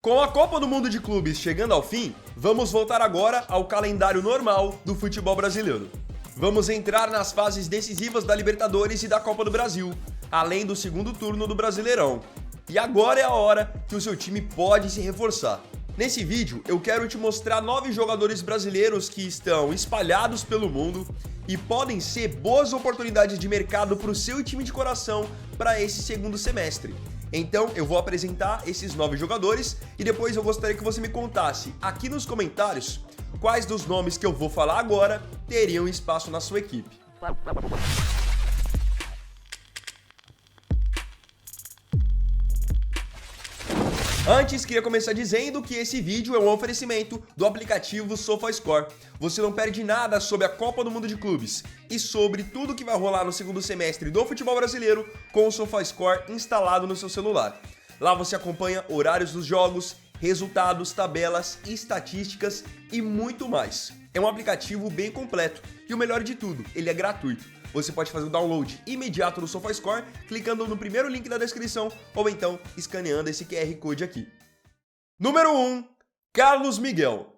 Com a Copa do Mundo de Clubes chegando ao fim, vamos voltar agora ao calendário normal do futebol brasileiro. Vamos entrar nas fases decisivas da Libertadores e da Copa do Brasil, além do segundo turno do Brasileirão. E agora é a hora que o seu time pode se reforçar. Nesse vídeo, eu quero te mostrar 9 jogadores brasileiros que estão espalhados pelo mundo e podem ser boas oportunidades de mercado para o seu time de coração para esse segundo semestre. Então eu vou apresentar esses 9 jogadores e depois eu gostaria que você me contasse aqui nos comentários quais dos nomes que eu vou falar agora teriam espaço na sua equipe. Antes, queria começar dizendo que esse vídeo é um oferecimento do aplicativo SofaScore. Você não perde nada sobre a Copa do Mundo de Clubes e sobre tudo que vai rolar no segundo semestre do futebol brasileiro com o SofaScore instalado no seu celular. Lá você acompanha horários dos jogos, resultados, tabelas, estatísticas e muito mais. É um aplicativo bem completo e o melhor de tudo, ele é gratuito. Você pode fazer o download imediato do SofaScore clicando no primeiro link da descrição ou então escaneando esse QR Code aqui. Número 1. Carlos Miguel.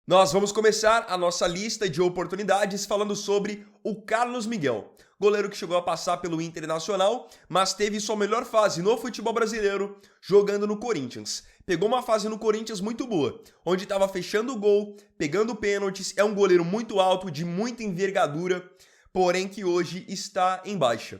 Nós vamos começar a nossa lista de oportunidades falando sobre o Carlos Miguel, goleiro que chegou a passar pelo Internacional, mas teve sua melhor fase no futebol brasileiro jogando no Corinthians. Pegou uma fase no Corinthians muito boa, onde estava fechando o gol, pegando pênaltis, é um goleiro muito alto, de muita envergadura, porém que hoje está em baixa.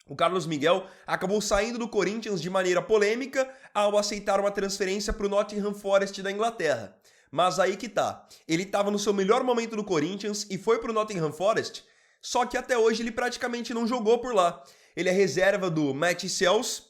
O Carlos Miguel acabou saindo do Corinthians de maneira polêmica ao aceitar uma transferência para o Nottingham Forest da Inglaterra. Mas aí que tá, ele estava no seu melhor momento no Corinthians e foi para o Nottingham Forest, só que até hoje ele praticamente não jogou por lá. Ele é reserva do Matt Sells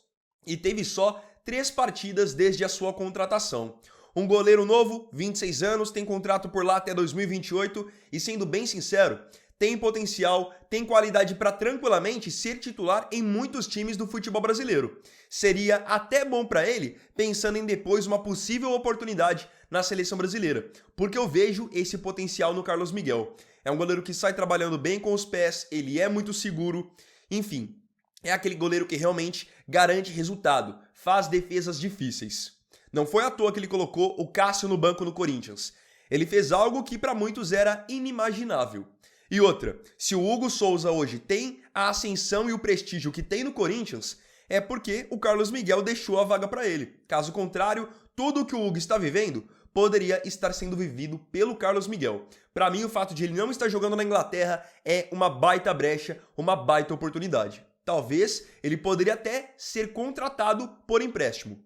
e teve só 3 partidas desde a sua contratação. Um goleiro novo, 26 anos, tem contrato por lá até 2028 e, sendo bem sincero, tem potencial, tem qualidade para tranquilamente ser titular em muitos times do futebol brasileiro. Seria até bom para ele, pensando em depois uma possível oportunidade na seleção brasileira, porque eu vejo esse potencial no Carlos Miguel. É um goleiro que sai trabalhando bem com os pés, ele é muito seguro, enfim, é aquele goleiro que realmente garante resultado, faz defesas difíceis. Não foi à toa que ele colocou o Cássio no banco no Corinthians. Ele fez algo que para muitos era inimaginável. E outra, se o Hugo Souza hoje tem a ascensão e o prestígio que tem no Corinthians, é porque o Carlos Miguel deixou a vaga para ele. Caso contrário, tudo o que o Hugo está vivendo poderia estar sendo vivido pelo Carlos Miguel. Para mim, o fato de ele não estar jogando na Inglaterra é uma baita brecha, uma baita oportunidade. Talvez ele poderia até ser contratado por empréstimo.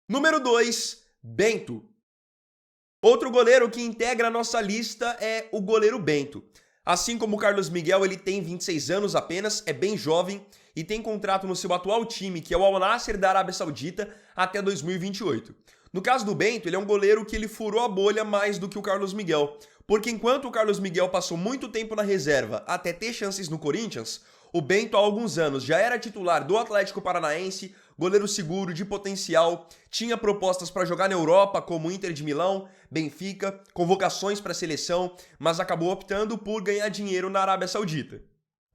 Número 2, Bento. Outro goleiro que integra a nossa lista é o goleiro Bento. Assim como o Carlos Miguel, ele tem 26 anos apenas, é bem jovem e tem contrato no seu atual time, que é o Al Nassr da Arábia Saudita, até 2028. No caso do Bento, ele é um goleiro que ele furou a bolha mais do que o Carlos Miguel, porque enquanto o Carlos Miguel passou muito tempo na reserva até ter chances no Corinthians, o Bento há alguns anos já era titular do Atlético Paranaense, goleiro seguro, de potencial, tinha propostas para jogar na Europa como Inter de Milão, Benfica, convocações para a seleção, mas acabou optando por ganhar dinheiro na Arábia Saudita.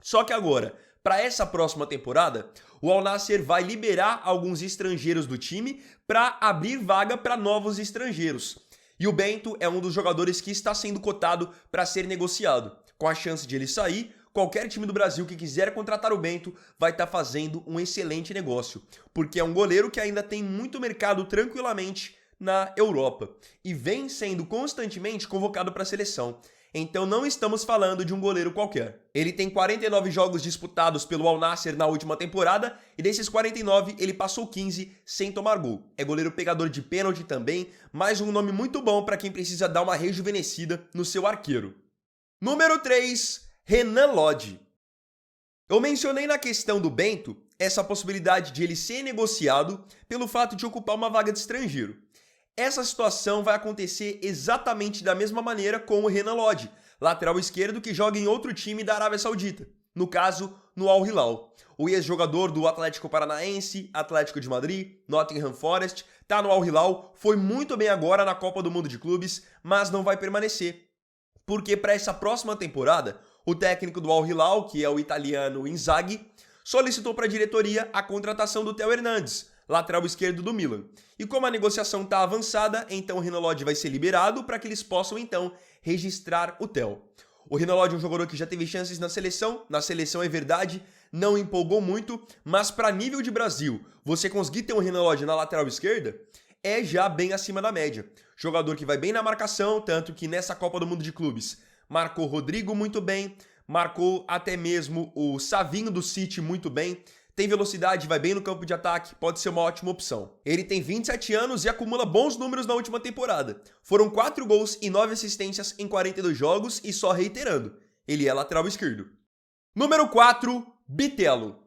Só que agora, para essa próxima temporada, o Al Nassr vai liberar alguns estrangeiros do time para abrir vaga para novos estrangeiros. E o Bento é um dos jogadores que está sendo cotado para ser negociado. Com a chance de ele sair, qualquer time do Brasil que quiser contratar o Bento vai estar fazendo um excelente negócio, porque é um goleiro que ainda tem muito mercado tranquilamente na Europa e vem sendo constantemente convocado para a seleção. Então não estamos falando de um goleiro qualquer. Ele tem 49 jogos disputados pelo Al Nassr na última temporada e desses 49 ele passou 15 sem tomar gol. É goleiro pegador de pênalti também, mais um nome muito bom para quem precisa dar uma rejuvenescida no seu arqueiro. Número 3, Renan Lodge. Eu mencionei na questão do Bento essa possibilidade de ele ser negociado pelo fato de ocupar uma vaga de estrangeiro. Essa situação vai acontecer exatamente da mesma maneira com o Renan Lodge, lateral esquerdo que joga em outro time da Arábia Saudita, no caso, no Al Hilal. O ex-jogador do Atlético Paranaense, Atlético de Madrid, Nottingham Forest, tá no Al Hilal, foi muito bem agora na Copa do Mundo de Clubes, mas não vai permanecer. Porque para essa próxima temporada, o técnico do Al Hilal, que é o italiano Inzaghi, solicitou para a diretoria a contratação do Theo Hernandes, lateral esquerdo do Milan. E como a negociação está avançada, então o Renan Lodge vai ser liberado para que eles possam então registrar o Theo. O Renan Lodge é um jogador que já teve chances na seleção é verdade, não empolgou muito, mas para nível de Brasil, você conseguir ter um Renan Lodge na lateral esquerda é já bem acima da média. Jogador que vai bem na marcação, tanto que nessa Copa do Mundo de Clubes marcou Rodrigo muito bem, marcou até mesmo o Savinho do City muito bem, tem velocidade, vai bem no campo de ataque, pode ser uma ótima opção. Ele tem 27 anos e acumula bons números na última temporada. Foram 4 gols e 9 assistências em 42 jogos e só reiterando, ele é lateral esquerdo. Número 4, Bitelo.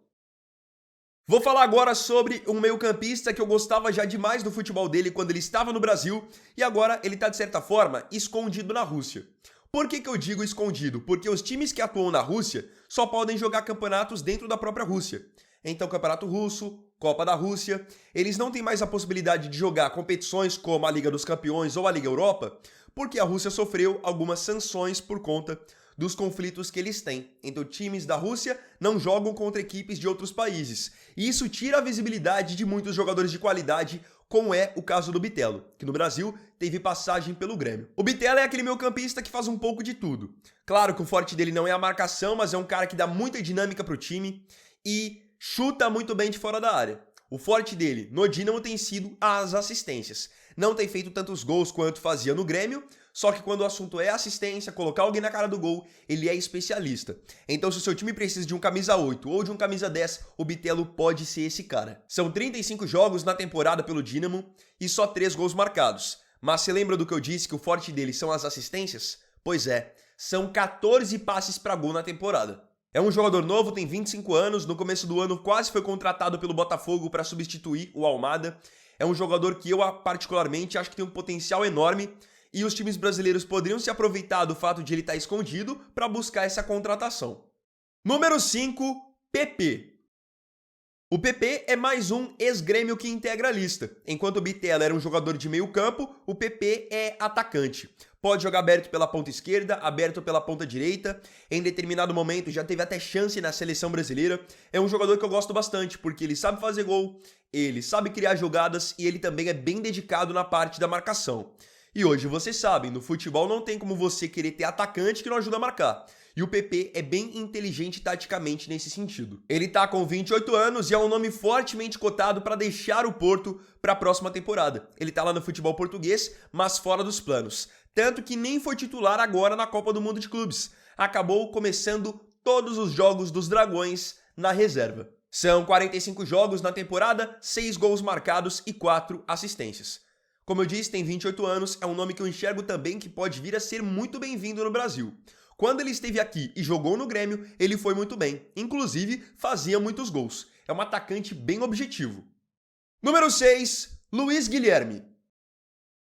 Vou falar agora sobre um meio-campista que eu gostava já demais do futebol dele quando ele estava no Brasil e agora ele está de certa forma escondido na Rússia. Por que eu digo escondido? Porque os times que atuam na Rússia só podem jogar campeonatos dentro da própria Rússia. Então, Campeonato Russo, Copa da Rússia, eles não têm mais a possibilidade de jogar competições como a Liga dos Campeões ou a Liga Europa, porque a Rússia sofreu algumas sanções por conta dos conflitos que eles têm. Então, times da Rússia não jogam contra equipes de outros países. E isso tira a visibilidade de muitos jogadores de qualidade, como é o caso do Bitelo, que no Brasil teve passagem pelo Grêmio. O Bitelo é aquele meio-campista que faz um pouco de tudo. Claro que o forte dele não é a marcação, mas é um cara que dá muita dinâmica pro time e chuta muito bem de fora da área. O forte dele no Dínamo tem sido as assistências. Não tem feito tantos gols quanto fazia no Grêmio, só que quando o assunto é assistência, colocar alguém na cara do gol, ele é especialista. Então se o seu time precisa de um camisa 8 ou de um camisa 10, o Bitelo pode ser esse cara. São 35 jogos na temporada pelo Dínamo e só 3 gols marcados. Mas você lembra do que eu disse que o forte dele são as assistências? Pois é, são 14 passes para gol na temporada. É um jogador novo, tem 25 anos, no começo do ano quase foi contratado pelo Botafogo para substituir o Almada. É um jogador que eu particularmente acho que tem um potencial enorme e os times brasileiros poderiam se aproveitar do fato de ele estar escondido para buscar essa contratação. Número 5, PP. O PP é mais um ex-Grêmio que integra a lista. Enquanto o Bitelo era um jogador de meio campo, o PP é atacante. Pode jogar aberto pela ponta esquerda, aberto pela ponta direita. Em determinado momento já teve até chance na seleção brasileira. É um jogador que eu gosto bastante, porque ele sabe fazer gol, ele sabe criar jogadas e ele também é bem dedicado na parte da marcação. E hoje vocês sabem, no futebol não tem como você querer ter atacante que não ajuda a marcar. E o PP é bem inteligente taticamente nesse sentido. Ele tá com 28 anos e é um nome fortemente cotado para deixar o Porto para a próxima temporada. Ele tá lá no futebol português, mas fora dos planos. Tanto que nem foi titular agora na Copa do Mundo de Clubes. Acabou começando todos os jogos dos Dragões na reserva. São 45 jogos na temporada, 6 gols marcados e 4 assistências. Como eu disse, tem 28 anos, é um nome que eu enxergo também que pode vir a ser muito bem-vindo no Brasil. Quando ele esteve aqui e jogou no Grêmio, ele foi muito bem. Inclusive, fazia muitos gols. É um atacante bem objetivo. Número 6, Luiz Guilherme.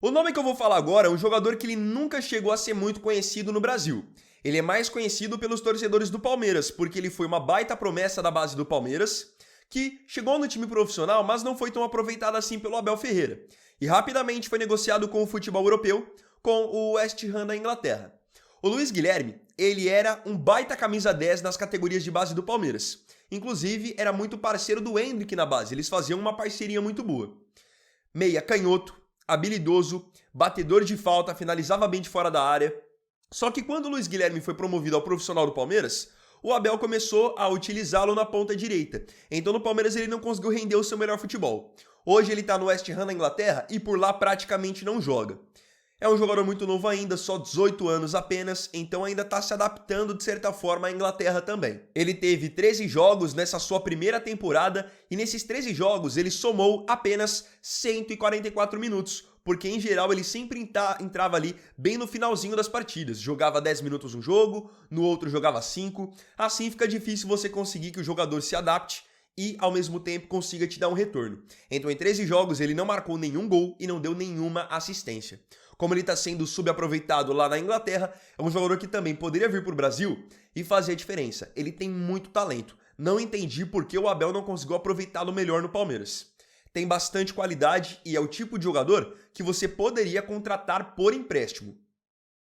O nome que eu vou falar agora é um jogador que ele nunca chegou a ser muito conhecido no Brasil. Ele é mais conhecido pelos torcedores do Palmeiras, porque ele foi uma baita promessa da base do Palmeiras, que chegou no time profissional, mas não foi tão aproveitado assim pelo Abel Ferreira. E rapidamente foi negociado com o futebol europeu, com o West Ham da Inglaterra. O Luiz Guilherme, ele era um baita camisa 10 nas categorias de base do Palmeiras. Inclusive, era muito parceiro do Endrick na base, eles faziam uma parceria muito boa. Meia canhoto, habilidoso, batedor de falta, finalizava bem de fora da área. Só que quando o Luiz Guilherme foi promovido ao profissional do Palmeiras, o Abel começou a utilizá-lo na ponta direita. Então no Palmeiras ele não conseguiu render o seu melhor futebol. Hoje ele está no West Ham na Inglaterra e por lá praticamente não joga. É um jogador muito novo ainda, só 18 anos apenas, então ainda está se adaptando de certa forma à Inglaterra também. Ele teve 13 jogos nessa sua primeira temporada e nesses 13 jogos ele somou apenas 144 minutos, porque em geral ele sempre entrava ali bem no finalzinho das partidas. Jogava 10 minutos um jogo, no outro jogava 5, assim fica difícil você conseguir que o jogador se adapte e ao mesmo tempo consiga te dar um retorno. Então em 13 jogos ele não marcou nenhum gol e não deu nenhuma assistência. Como ele está sendo subaproveitado lá na Inglaterra, é um jogador que também poderia vir para o Brasil e fazer a diferença. Ele tem muito talento. Não entendi por que o Abel não conseguiu aproveitá-lo melhor no Palmeiras. Tem bastante qualidade e é o tipo de jogador que você poderia contratar por empréstimo.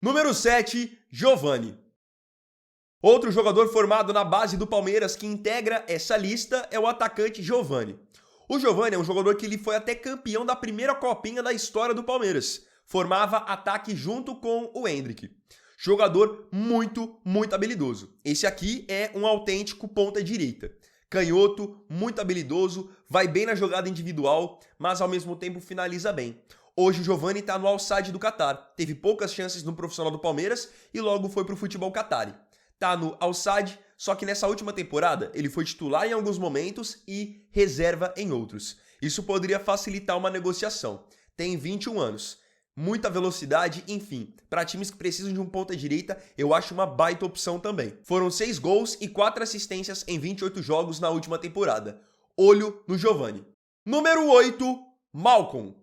Número 7, Giovani. Outro jogador formado na base do Palmeiras que integra essa lista é o atacante Giovani. O Giovani é um jogador que ele foi até campeão da primeira copinha da história do Palmeiras. Formava ataque junto com o Endrick. Jogador muito habilidoso. Esse aqui é um autêntico ponta direita. Canhoto, muito habilidoso, vai bem na jogada individual, mas ao mesmo tempo finaliza bem. Hoje o Giovani está no Al Sadd do Catar. Teve poucas chances no profissional do Palmeiras e logo foi para o futebol Qatari. Tá no Al Sadd, só que nessa última temporada ele foi titular em alguns momentos e reserva em outros. Isso poderia facilitar uma negociação. Tem 21 anos. Muita velocidade, enfim, para times que precisam de um ponta direita, eu acho uma baita opção também. Foram 6 gols e 4 assistências em 28 jogos na última temporada. Olho no Giovani. Número 8, Malcom.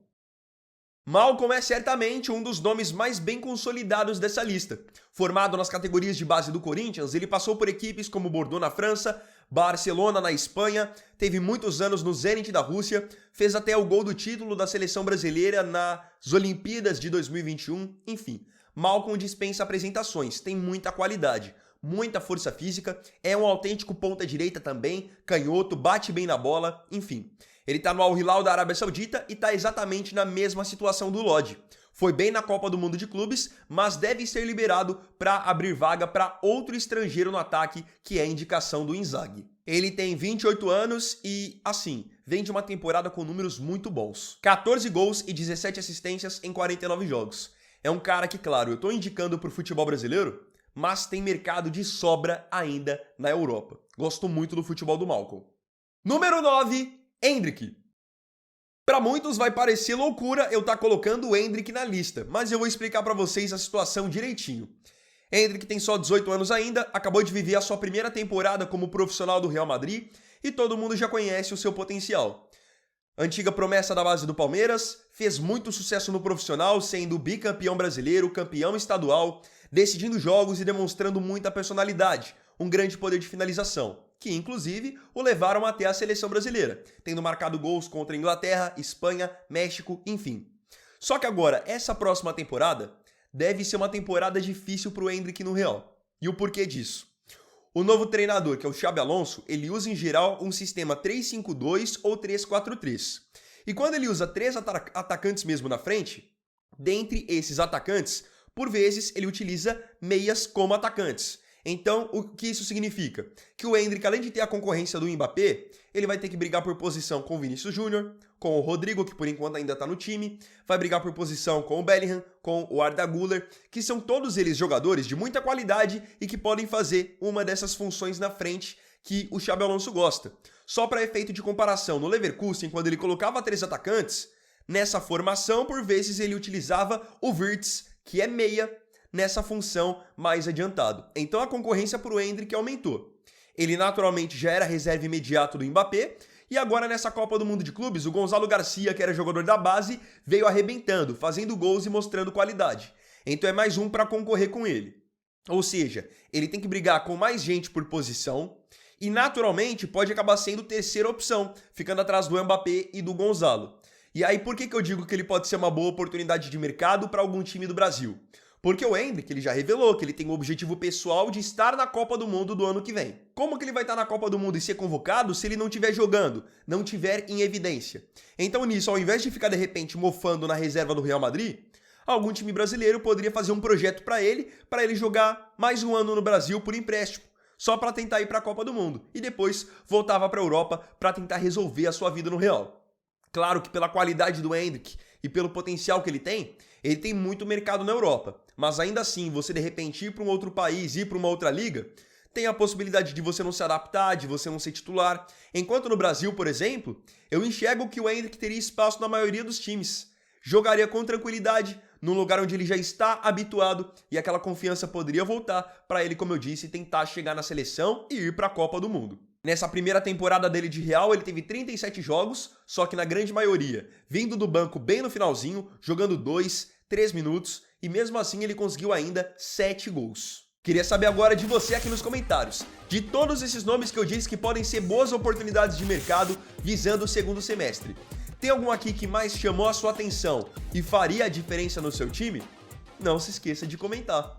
Malcom é certamente um dos nomes mais bem consolidados dessa lista. Formado nas categorias de base do Corinthians, ele passou por equipes como Bordeaux na França, Barcelona na Espanha, teve muitos anos no Zenit da Rússia, fez até o gol do título da seleção brasileira nas Olimpíadas de 2021, enfim. Malcom dispensa apresentações, tem muita qualidade, muita força física, é um autêntico ponta direita também, canhoto, bate bem na bola, enfim. Ele tá no Al Hilal da Arábia Saudita e tá exatamente na mesma situação do Lodi. Foi bem na Copa do Mundo de Clubes, mas deve ser liberado para abrir vaga para outro estrangeiro no ataque, que é a indicação do Inzaghi. Ele tem 28 anos e, assim, vem de uma temporada com números muito bons. 14 gols e 17 assistências em 49 jogos. É um cara que, claro, eu tô indicando pro futebol brasileiro, mas tem mercado de sobra ainda na Europa. Gosto muito do futebol do Malcom. Número 9, Endrick. Para muitos vai parecer loucura eu estar colocando o Endrick na lista, mas eu vou explicar para vocês a situação direitinho. Endrick tem só 18 anos ainda, acabou de viver a sua primeira temporada como profissional do Real Madrid e todo mundo já conhece o seu potencial. Antiga promessa da base do Palmeiras, fez muito sucesso no profissional, sendo bicampeão brasileiro, campeão estadual, decidindo jogos e demonstrando muita personalidade, um grande poder de finalização, que inclusive o levaram até a seleção brasileira, tendo marcado gols contra a Inglaterra, Espanha, México, enfim. Só que agora, essa próxima temporada deve ser uma temporada difícil para o Endrick no Real. E o porquê disso? O novo treinador, que é o Xabi Alonso, ele usa em geral um sistema 3-5-2 ou 3-4-3. E quando ele usa 3 atacantes mesmo na frente, dentre esses atacantes, por vezes ele utiliza meias como atacantes. Então, o que isso significa? Que o Endrick, além de ter a concorrência do Mbappé, ele vai ter que brigar por posição com o Vinícius Júnior, com o Rodrigo, que por enquanto ainda está no time, vai brigar por posição com o Bellingham, com o Arda Güler, que são todos eles jogadores de muita qualidade e que podem fazer uma dessas funções na frente que o Xabi Alonso gosta. Só para efeito de comparação, no Leverkusen, quando ele colocava 3 atacantes, nessa formação, por vezes ele utilizava o Wirtz, que é meia, nessa função mais adiantado. Então a concorrência para o Endrick aumentou. Ele naturalmente já era reserva imediato do Mbappé, e agora nessa Copa do Mundo de Clubes, o Gonzalo Garcia, que era jogador da base, veio arrebentando, fazendo gols e mostrando qualidade. Então é mais um para concorrer com ele. Ou seja, ele tem que brigar com mais gente por posição, e naturalmente pode acabar sendo terceira opção, ficando atrás do Mbappé e do Gonzalo. E aí por que eu digo que ele pode ser uma boa oportunidade de mercado para algum time do Brasil? Porque o Endrick, ele já revelou que ele tem o objetivo pessoal de estar na Copa do Mundo do ano que vem. Como que ele vai estar na Copa do Mundo e ser convocado se ele não estiver jogando, não estiver em evidência? Então nisso, ao invés de ficar de repente mofando na reserva do Real Madrid, algum time brasileiro poderia fazer um projeto para ele jogar mais um ano no Brasil por empréstimo, só para tentar ir para a Copa do Mundo, e depois voltava para a Europa para tentar resolver a sua vida no Real. Claro que pela qualidade do Endrick e pelo potencial que ele tem muito mercado na Europa. Mas ainda assim, você de repente ir para um outro país, ir para uma outra liga, tem a possibilidade de você não se adaptar, de você não ser titular. Enquanto no Brasil, por exemplo, eu enxergo que o Endrick teria espaço na maioria dos times. Jogaria com tranquilidade, num lugar onde ele já está habituado, e aquela confiança poderia voltar para ele, como eu disse, tentar chegar na seleção e ir para a Copa do Mundo. Nessa primeira temporada dele de Real, ele teve 37 jogos, só que na grande maioria, vindo do banco bem no finalzinho, jogando 2, 3 minutos, e mesmo assim ele conseguiu ainda 7 gols. Queria saber agora de você aqui nos comentários, de todos esses nomes que eu disse que podem ser boas oportunidades de mercado visando o segundo semestre. Tem algum aqui que mais chamou a sua atenção e faria a diferença no seu time? Não se esqueça de comentar.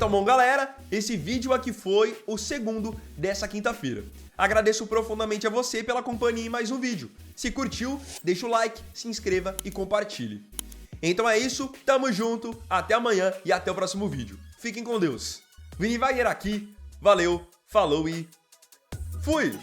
Então, bom, galera, esse vídeo aqui foi o segundo dessa quinta-feira. Agradeço profundamente a você pela companhia em mais um vídeo. Se curtiu, deixa o like, se inscreva e compartilhe. Então é isso, tamo junto, até amanhã e até o próximo vídeo. Fiquem com Deus. Vini Wagner aqui, valeu, falou e fui!